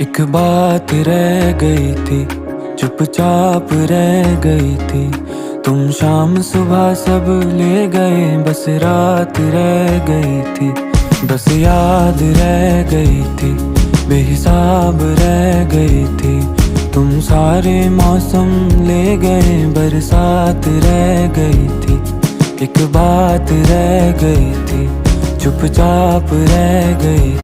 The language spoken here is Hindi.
एक बात रह गई थी, चुपचाप रह गई थी। तुम शाम सुबह सब ले गए, बस रात रह गई थी। बस याद रह गई थी, बेहिसाब रह गई थी। तुम सारे मौसम ले गए, बरसात रह गई थी। एक बात रह गई थी, चुपचाप रह गई।